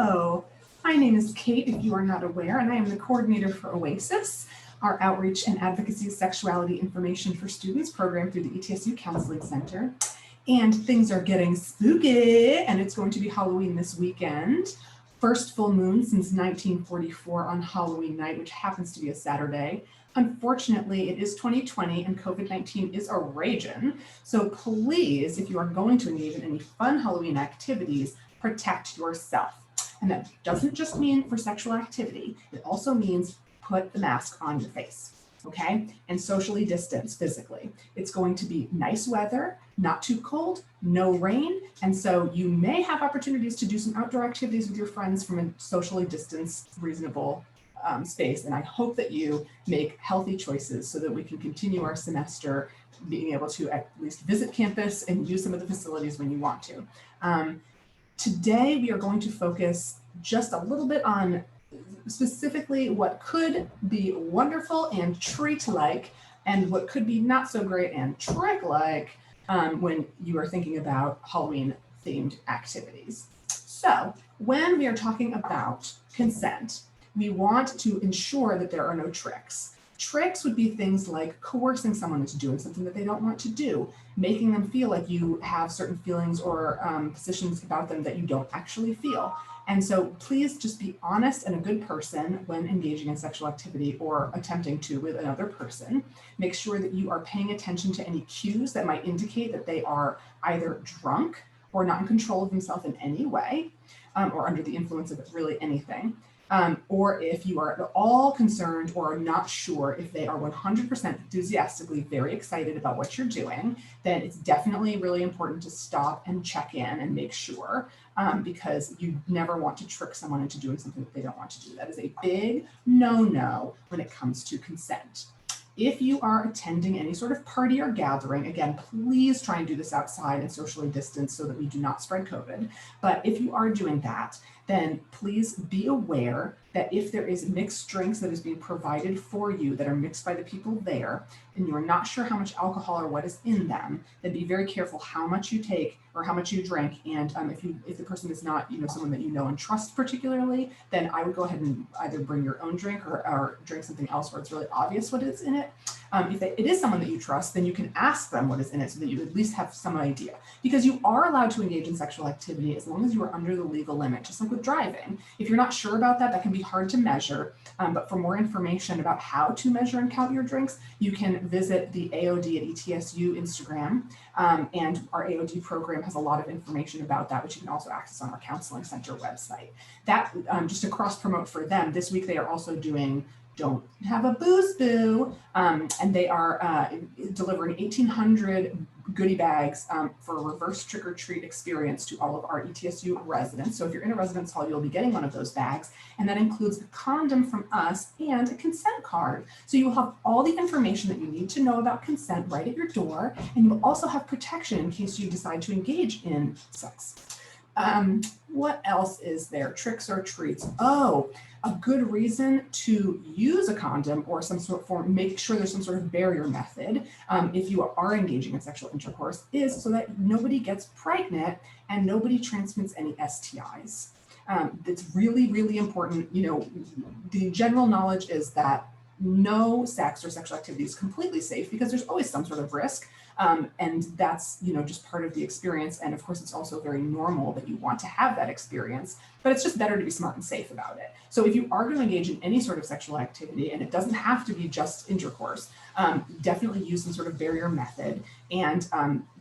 Hello, my name is Kate, if you are not aware, and I am the coordinator for OASIS, our Outreach and Advocacy Sexuality Information for Students program through the ETSU Counseling Center. And things are getting spooky, and it's going to be Halloween this weekend. First full moon since 1944 on Halloween night, which happens to be a Saturday. Unfortunately, it is 2020 and COVID-19 is a raging. So please, if you are going to engage in any fun Halloween activities, protect yourself. And that doesn't just mean for sexual activity. It also means put the mask on your face, okay? And socially distance physically. It's going to be nice weather, not too cold, no rain. And so you may have opportunities to do some outdoor activities with your friends from a socially distanced, reasonable space. And I hope that you make healthy choices so that we can continue our semester being able to at least visit campus and use some of the facilities when you want to. Today, we are going to focus just a little bit on specifically what could be wonderful and treat-like and what could be not so great and trick-like when you are thinking about Halloween-themed activities. So when we are talking about consent, we want to ensure that there are no tricks. Tricks would be things like coercing someone into doing something that they don't want to do, making them feel like you have certain feelings or positions about them that you don't actually feel. And so please just be honest and a good person when engaging in sexual activity or attempting to with another person. Make sure that you are paying attention to any cues that might indicate that they are either drunk or not in control of themselves in any way, or under the influence of really anything. Or if you are at all concerned or are not sure if they are 100% enthusiastically very excited about what you're doing, then it's definitely really important to stop and check in and make sure, because you never want to trick someone into doing something that they don't want to do. That is a big no-no when it comes to consent. If you are attending any sort of party or gathering, again, please try and do this outside and socially distance so that we do not spread COVID. But if you are doing that, then please be aware that if there is mixed drinks that is being provided for you that are mixed by the people there, and you are not sure how much alcohol or what is in them, then be very careful how much you take or how much you drink. And if the person is not someone that you know and trust particularly, then I would go ahead and either bring your own drink or drink something else where it's really obvious what is in it. If it is someone that you trust, then you can ask them what is in it so that you at least have some idea. Because you are allowed to engage in sexual activity as long as you are under the legal limit, just like with driving. If you're not sure about that, that can be hard to measure. But for more information about how to measure and count your drinks, you can visit the AOD at ETSU Instagram. And our AOD program has a lot of information about that, which you can also access on our Counseling Center website. That, just to cross-promote for them, this week they are also doing Don't Have a Booze Boo, and they are delivering 1,800 goodie bags for a reverse trick-or-treat experience to all of our ETSU residents. So if you're in a residence hall, you'll be getting one of those bags, and that includes a condom from us and a consent card. So you will have all the information that you need to know about consent right at your door, and you will also have protection in case you decide to engage in sex. What else is there? Tricks or treats? Oh, a good reason to use a condom or some sort of form, make sure there's some sort of barrier method if you are engaging in sexual intercourse, is so that nobody gets pregnant and nobody transmits any STIs. That's really, really important. The general knowledge is that no sex or sexual activity is completely safe because there's always some sort of risk. And that's, just part of the experience. And of course, it's also very normal that you want to have that experience, but it's just better to be smart and safe about it. So if you are going to engage in any sort of sexual activity, and it doesn't have to be just intercourse, definitely use some sort of barrier method, and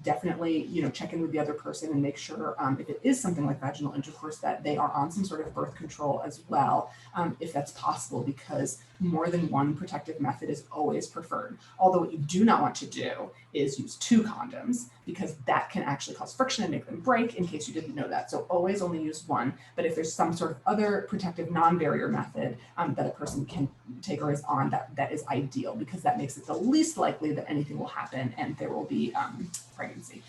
definitely, check in with the other person and make sure if it is something like vaginal intercourse that they are on some sort of birth control as well, if that's possible, because more than one protective method is always preferred. Although what you do not want to do is use 2 condoms, because that can actually cause friction and make them break, in case you didn't know that. So always only use 1. But if there's some sort of other protective non-barrier method that a person can take or is on, that is ideal, because that makes it the least likely that anything will happen and there will be pregnancy.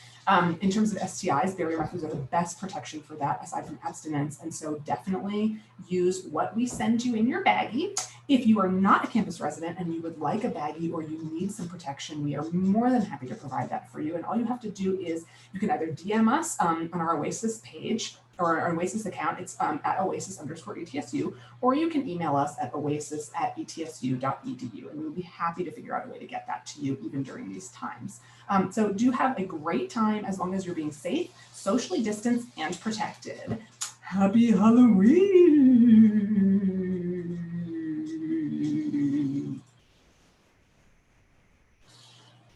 In terms of STIs, barrier methods are the best protection for that aside from abstinence. And so definitely use what we send you in your baggie. If you are not a campus resident and you would like a baggie or you need some protection, we are more than happy to provide that for you. And all you have to do is you can either DM us on our OASIS page or our OASIS account. It's at OASIS_ETSU, or you can email us at oasis@etsu.edu, and we'll be happy to figure out a way to get that to you even during these times. So do have a great time as long as you're being safe, socially distanced, and protected. Happy Halloween!